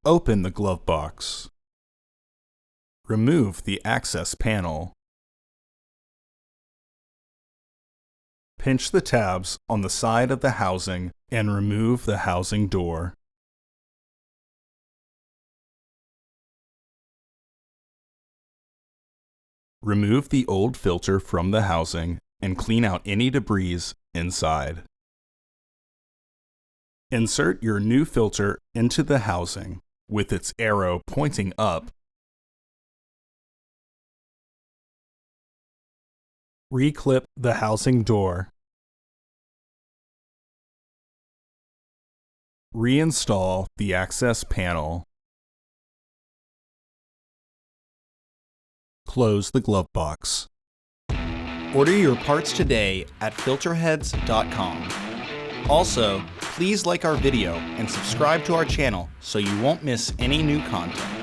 Open the glove box. Remove the access panel. Pinch the tabs on the side of the housing and remove the housing door. Remove the old filter from the housing and clean out any debris inside. Insert your new filter into the housing with its arrow pointing up. Reclip the housing door. Reinstall the access panel. Close the glove box. Order your parts today at filterheads.com. Also, please like our video and subscribe to our channel so you won't miss any new content.